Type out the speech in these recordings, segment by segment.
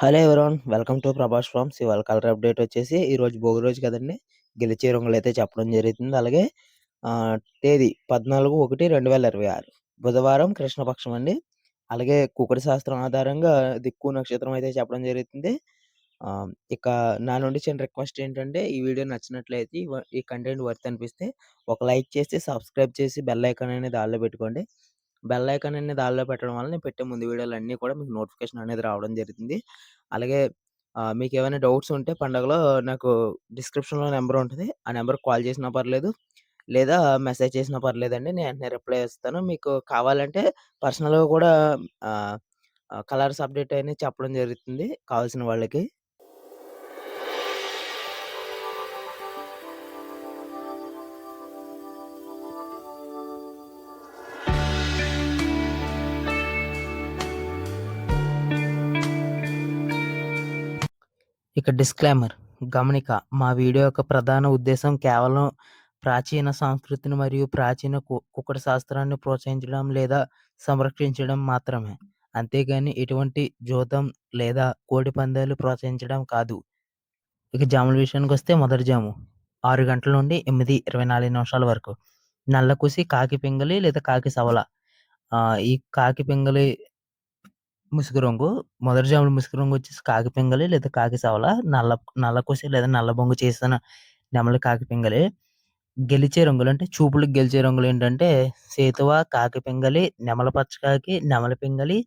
Hello everyone. Welcome to Prabhas farms. ఇవాళ colour update వచ్చేసి ఈరోజు భోగి రోజు కదండి. గెలిచే రంగులు అయితే చెప్పడం జరుగుతుంది. అలాగే తేదీ 14/1/2026 బుధవారం కృష్ణపక్షం అండి. అలాగే కుకుడు శాస్త్రం ఆధారంగా దిక్కు నక్షత్రం అయితే చెప్పడం జరుగుతుంది. ఇక నా నుండి చిన్న రిక్వెస్ట్ ఏంటంటే ఈ వీడియో నచ్చినట్లయితే ఈ కంటెంట్ వర్త్ అనిపిస్తే ఒక లైక్ చేసి సబ్స్క్రైబ్ చేసి బెల్ ఐకాన్ అనేది ఆల్లో పెట్టుకోండి. బెల్ ఐకాన్ అనేది ఆల్లో పెట్టడం వల్ల నేను పెట్టే ముందు వీడియోలు అన్నీ కూడా మీకు నోటిఫికేషన్ అనేది రావడం జరుగుతుంది. అలాగే మీకు ఏమైనా డౌట్స్ ఉంటే పండగలో నాకు డిస్క్రిప్షన్‌లో నెంబర్ ఉంటది. ఆ నెంబర్‌కి కాల్ చేసినా పర్లేదు. లేదా మెసేజ్ చేసినా పర్లేదండి. నేను వెంటనే రిప్లై ఇస్తాను. మీకు కావాలంటే పర్సనల్‌గా కూడా ఆహ్, కలర్స్ అప్డేట్ అనేది చెప్పడం జరుగుతుంది కావాల్సిన వాళ్ళకి. ఇక డిస్క్లైమర్ గమనిక. మా వీడియో యొక్క ప్రధాన ఉద్దేశం కేవలం ప్రాచీన సంస్కృతిని మరియు ప్రాచీన కుక్కట శాస్త్రాన్ని ప్రోత్సహించడం లేదా సంరక్షించడం మాత్రమే. అంతేగాని ఎటువంటి జూదం లేదా కోడి పందాలు ప్రోత్సహించడం కాదు. ఇక జాముల విషయానికొస్తే మొదటి జాము 6 గంటల నుండి 8:24 వరకు. నల్లకుసి, కాకి పింగళి లేదా కాకి సవల. ఈ కాకి పింగళి ముసుగు రంగు. మొదటి జాముల ముసుగు రంగు వచ్చేసి కాకి పింగళి లేదా కాకి సవల. నల్లకుసి లేదా నల్ల బొంగు చేసిన నెమలి కాకి పింగళి. గెలిచే రంగులు అంటే చూపులకు గెలిచే రంగులు ఏంటంటే సేతువ, కాకి పింగళి, నెమలి పచ్చ కాకి, నెమలి పింగళి,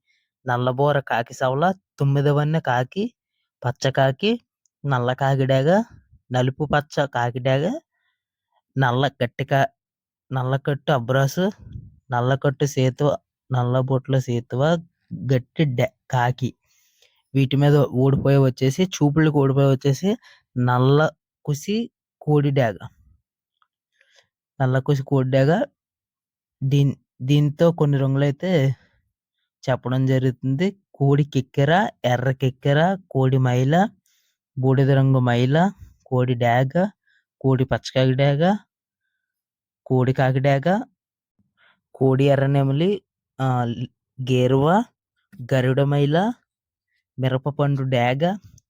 నల్లబోర కాకి సవల, తుమ్మిదవన్నె కాకి, పచ్చ కాకి, నల్ల కాకిడాగ, నలుపు పచ్చ కాకిడాగ, నల్లకట్టు అబ్రాసు, నల్లకట్టు సేతువ, నల్లబొట్ల సేతువ, గట్టి కాకి. వీటి మీద ఓడిపోయి వచ్చేసి చూపులకు ఓడిపోయి వచ్చేసి నల్ల కుసి కోడి డాగ. నల్లకుసి కోడి డాగ. దీంతో కొన్ని రంగులైతే చెప్పడం జరుగుతుంది. కోడి కెక్కెర, ఎర్ర కెక్కెర, కోడి మైల, బూడిద రంగు మైల, కోడి డాగ, కోడి పచ్చకాకి డాగ, కోడి కాకి డాగ, కోడి ఎర్ర నెమలి, గేరువ, గరుడ మైల, మిరపపండు డాగ.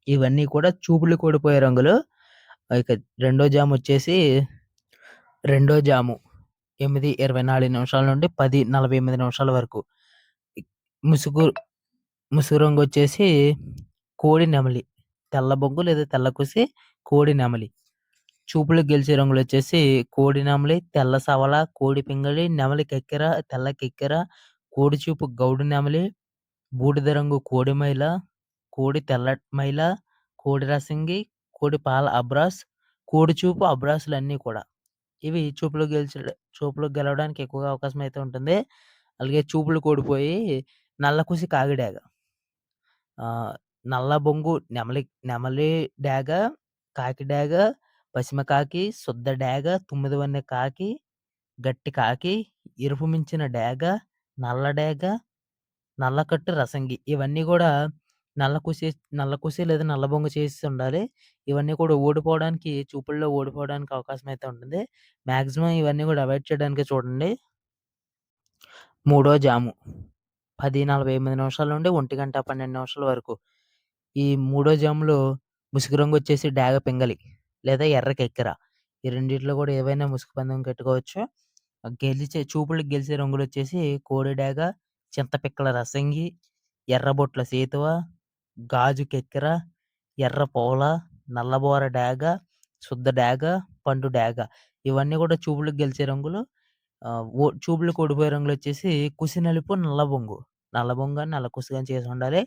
ఇవన్నీ కూడా చూపులకు ఓడిపోయే రంగులు. ఇక రెండో జాము 8:24 నుండి 10:48 వరకు. ముసుగు రంగు వచ్చేసి కోడి నెమలి, తెల్ల బొగ్గు లేదా తెల్లకుసి, కోడి నెమలి. చూపులకు గెలిచే రంగులు వచ్చేసి కోడి నెమలి, తెల్ల సవల, కోడి పింగళి, నెమలి కెక్కెర, తెల్ల కెక్కెర, కోడి చూపు గౌడు నెమలి, బూడిద రంగు కోడి మైల, కోడి తెల్ల మైల, కోడి రసంగి, కోడి పాల అబ్రాస్, కోడి చూపు అబ్రాసులన్నీ కూడా. ఇవి చూపులకు గెలవడానికి ఎక్కువగా అవకాశం అయితే ఉంటుంది. అలాగే చూపులకు ఓడిపోయి నల్లకుసి కాకిడాగ, నల్ల బొంగు నెమలి డాగ, కాకి డాగ, పసిమ కాకి, శుద్ధ డాగ, తుమ్మిదవన్నె కాకి, గట్టి కాకి, ఎరుపు మించిన డాగ, నల్ల డాగ, నల్లకట్టు రసంగి. ఇవన్నీ కూడా నల్లకుసి లేదా నల్ల బొంగు చేసి ఉండాలి. ఇవన్నీ కూడా చూపుల్లో ఓడిపోవడానికి అవకాశం అయితే ఉంటుంది. మాక్సిమం ఇవన్నీ కూడా అవాయిడ్ చేయడానికి చూడండి. మూడో జాము 10:48 నుండి 1:12 వరకు. ఈ మూడో జాములో ముసుగు రంగు వచ్చేసి డాగ పింగళి లేదా ఎర్ర కెక్కెర. ఈ రెండిట్లో కూడా ఏవైనా ముసుగు పందెం కట్టుకోవచ్చు. చూపులకు గెలిచే రంగులు వచ్చేసి కోడి డాగ, చింతపిక్కల రసంగి, ఎర్రబొట్ల సేతువ, గాజు కెక్కెర, ఎర్ర పోల, నల్లబోర డాగ, శుద్ధ డాగ, పండు డాగ. ఇవన్నీ కూడా చూపులకు గెలిచే రంగులు. చూపులకు ఓడిపోయే రంగులు వచ్చేసి కుసి నలుపు, నల్ల బొంగు. నల్ల బొంగు గాని నల్ల కుసి గాని చేసి ఉండాలి.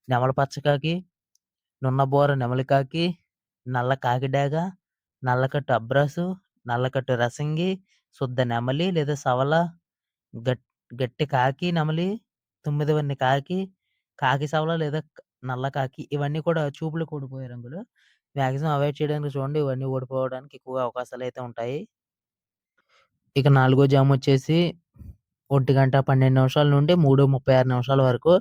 నెమల పచ్చకాకి, నున్నబోర నెమలికాకి, నల్ల కాకి డాగ, నల్లకట్టు అబ్రాసు, నల్లకట్టు రసంగి, శుద్ధ నెమలి లేదా సవల, గట్టి కాకి నెమలి, తుమ్మిదవన్నె కాకి, కాకి సవల లేదా నల్ల కాకి. ఇవన్నీ కూడా చూపులకు ఓడిపోయే రంగులు. మాక్సిమం అవాయిడ్ చేయడానికి చూడండి. ఇవన్నీ ఓడిపోవడానికి ఎక్కువ అవకాశాలు అయితే ఉంటాయి. ఇక నాలుగో జాము వచ్చేసి 1:12 నుండి 3:36 వరకు.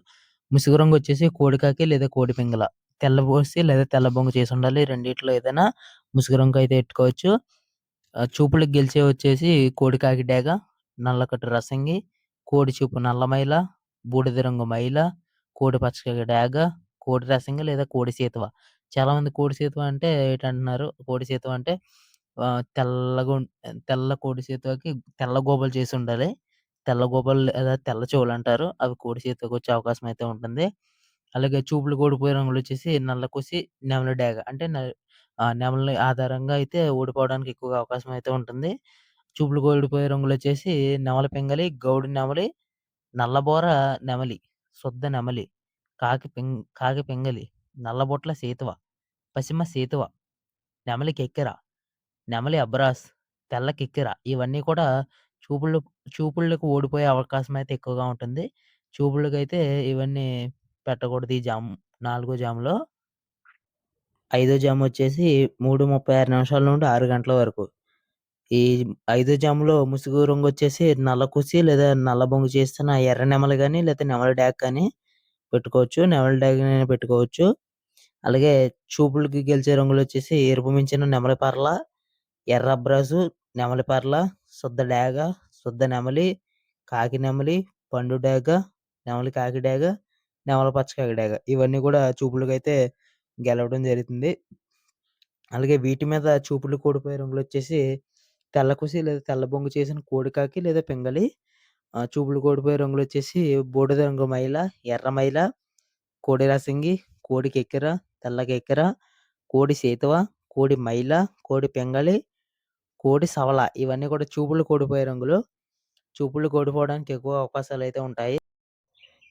ముసుగు రంగు వచ్చేసి కోడికాకి లేదా కోడి పింగళ. తెల్లబోసి లేదా తెల్ల బొంగు చేసి ఉండాలి. రెండిట్లో ఏదైనా ముసుగు రంగు అయితే ఎట్టుకోవచ్చు. చూపులకు గెలిచేవి వచ్చేసి కోడి కాకి డాగ, నల్లకట్టు రసంగి, కోడి చూపు నల్ల మైల, బూడిద రంగు మైల, కోడి పచ్చకాకి డాగ, కోడి రసంగి లేదా కోడి సీతవ. చాలామంది కోడి సీతవ అంటే ఏటంటున్నారు? కోడి సీతవ అంటే తెల్ల కోడి సీతవకి తెల్ల గూబలు చేసుండాలి. తెల్ల గూబలు లేదా తెల్ల చెవులంటారు. అవి కోడి సీతకొచ్చే అవకాశం అయితే ఉంటుంది. అలాగే చూపులు కోడిపోయే రంగులొచ్చేసి నల్ల కుసి, నెమలి డేగ. అంటే నెమలి ఆధారంగా అయితే ఓడిపోవడానికి ఎక్కువగా అవకాశం అయితే ఉంటుంది. చూపులు కోడిపోయే రంగులొచ్చేసి నెమలి పింగళి, గౌడు నెమలి, నల్లబోర నెమలి, శుద్ధ నెమలి, కాకి పింగళి, నల్లబొట్ల సీతవ, పసిమ సీతవ, నెమలి కెక్కెర, నెమలి అబ్రాస్, తెల్ల కిక్కెర ఇవన్నీ కూడా చూపుళ్ళు చూపుళ్ళకి ఓడిపోయే అవకాశం అయితే ఎక్కువగా ఉంటుంది. చూపుళ్ళకైతే ఇవన్నీ పెట్టకూడదు ఈ జామ్. నాలుగో జామ్‌లో. ఐదో జామొచ్చేసి 3:36 నిమిషాల నుండి 6 గంటల వరకు. ఈ ఐదో జాములో ముసుగు రంగొచ్చేసి నల్ల కుసి లేదా నల్ల బొంగు చేస్తున్న ఎర్ర నెమలి గాని, లేతే నెమలి డాక్ కానీ పెట్టుకోవచ్చు. నెమలి డాగ్‌నైనా పెట్టుకోవచ్చు. అలాగే చూపులకి గెలిచే రంగులొచ్చేసి ఎరుపు మించిన నెమలి పర్ల, ఎర్ర అబ్రాసు, నెమలి పర్ల, శుద్ధ డేగ, శుద్ధ నెమలి, కాకి నెమలి, పండు డేగ, నెమలి కాకి డేగ, నెమలి పచ్చ కాకి డేగ. ఇవన్నీ కూడా చూపులకైతే గెలవడం జరుగుతుంది. అలాగే వీటి మీద చూపులు కోడిపోయే రంగులొచ్చేసి తెల్ల కుసి లేదా తెల్ల బొంగు చేసిన కోడికాకి లేదా పింగళి. చూపులు కోడిపోయే రంగులొచ్చేసి బూడిద రంగు మైల, ఎర్ర మైల, కోడి రసంగి, కోడి కెక్కెర, తెల్ల కెక్కెర, కోడి సేతువ, కోడి మైల, కోడి పింగళి, కోడి సవల ఇవన్నీ కూడా చూపులు కోడిపోయే రంగులు. చూపులు కోడిపోవడానికి ఎక్కువ అవకాశాలైతే ఉంటాయి.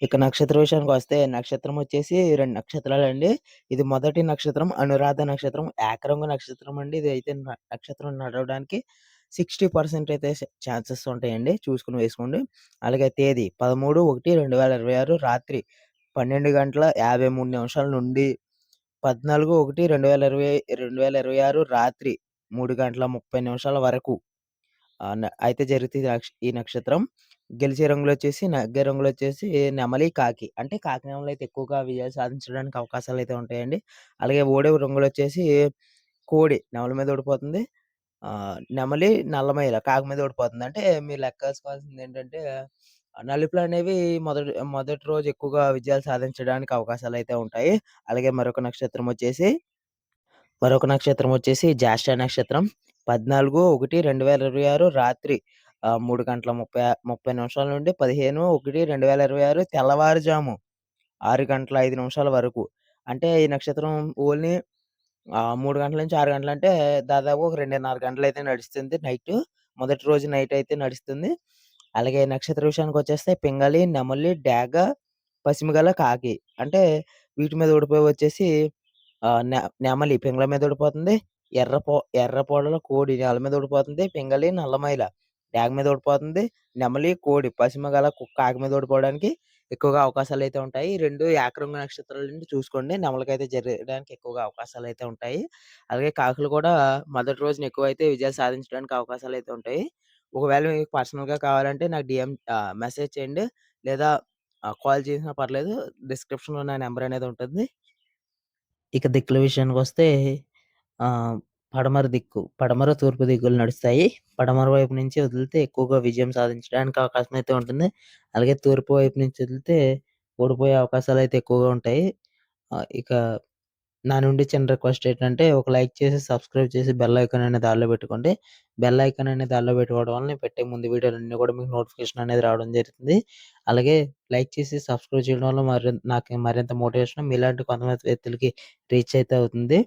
ఇక నక్షత్ర విషయానికొస్తే నక్షత్రం వచ్చేసి 2 నక్షత్రాలండి. ఇది మొదటి నక్షత్రం అనురాధ నక్షత్రం, ఏకరంగు నక్షత్రం అండి. ఇదైతే నక్షత్రం నడవడానికి 60% అయితే ఛాన్సెస్ ఉంటాయండి. చూసుకొని వేసుకోండి. అలాగే తేదీ 13/1/2026 రాత్రి 12 గంటల 53 నిమిషాల నుండి 14/1/2026 రాత్రి 3 గంటల 30 నిమిషాల వరకు అయితే జరుగుతది ఈ నక్షత్రం. గెలిచే రంగులొచ్చేసి నెగ్గే రంగులొచ్చేసి నెమలి, కాకి. అంటే కాకి నెమలైతే ఎక్కువగా విజయాలు సాధించడానికి అవకాశాలైతే ఉంటాయండి. అలాగే ఓడే రంగులొచ్చేసి కోడి నెమలి మీద ఓడిపోతుంది. నెమలి, నల్లమైల కాకి మీద ఓడిపోతుంది. అంటే మీరు లెక్కేసుకోవాల్సిందేంటంటే నలుపులనేవి మొదటి రోజు ఎక్కువగా విజయాలు సాధించడానికి అవకాశాలైతే ఉంటాయి. అలాగే మరొక నక్షత్రం వచ్చేసి జ్యేష్ఠ నక్షత్రం. 14/1/2026 రాత్రి 3 గంటల 30 నిమిషాల నుండి 15/1/2026 తెల్లవారుజాము 6 గంటల 5 నిమిషాల వరకు. అంటే ఈ నక్షత్రం ఓన్లీ 3 గంటల నుంచి 6 గంటలంటే దాదాపు ఒక 2:30 గంటలైతే నడుస్తుంది నైటు. మొదటి రోజు నైటయితే నడుస్తుంది. అలాగే నక్షత్ర విషయానికొచ్చేస్తే పింగళి, నెమలి, డేగ, పసిమిగల, కాకి. అంటే వీటి మీద ఓడిపోయి నెమలి పింగళ మీద ఓడిపోతుంది. ఎర్ర పొడల కోడి నేల మీద ఓడిపోతుంది. పింగళి, నల్లమైల డేగ మీద ఓడిపోతుంది. నెమలి, కోడి పసిమిగల కాకి మీద ఓడిపోవడానికి ఎక్కువగా అవకాశాలైతే ఉంటాయి. ఈ 2 ఏకరంగు నక్షత్రాలండి చూసుకోండి. నెమలికైతే జరగడానికి ఎక్కువగా అవకాశాలైతే ఉంటాయి. అలాగే కాకులు కూడా మొదటి రోజున ఎక్కువైతే విజయాలు సాధించడానికి అవకాశాలైతే ఉంటాయి. ఒకవేళ మీకు పర్సనల్‌గా కావాలంటే నాకు మెసేజ్ చేయండి. లేదా కాల్ చేసినా పర్లేదు. డిస్క్రిప్షన్‌లో నా నంబర్ అనేది ఉంటుంది. ఇక దిక్కుల విషయానికొస్తే పడమర దిక్కు, పడమర, తూర్పు దిక్కులు నడుస్తాయి. పడమర వైపు నుంచి వదిలితే ఎక్కువగా విజయం సాధించడానికి అవకాశం అయితే ఉంటుంది. అలాగే తూర్పు వైపు నుంచి వదిలితే ఓడిపోయే అవకాశాలైతే ఎక్కువగా ఉంటాయి. ఇక నా నుండి చిన్న రిక్వెస్ట్ ఏంటంటే ఒక లైక్ చేసి, సబ్స్క్రైబ్ చేసి బెల్ ఐకాన్ అనేది ఆల్‌లో పెట్టుకోండి. బెల్ ఐకాన్ అనేది ఆల్‌లో పెట్టుకోవడం వల్ల నేను పెట్టే ముందు వీడియోలన్నీ కూడా మీకు నోటిఫికేషన్ అనేది రావడం జరుగుతుంది. అలాగే లైక్ చేసి, సబ్స్క్రైబ్ చేయడం వల్ల నాకు మరింత మోటివేషన్ మీలాంటి కొంతమంది వ్యక్తులకి రీచ్ అయితే అవుతుంది.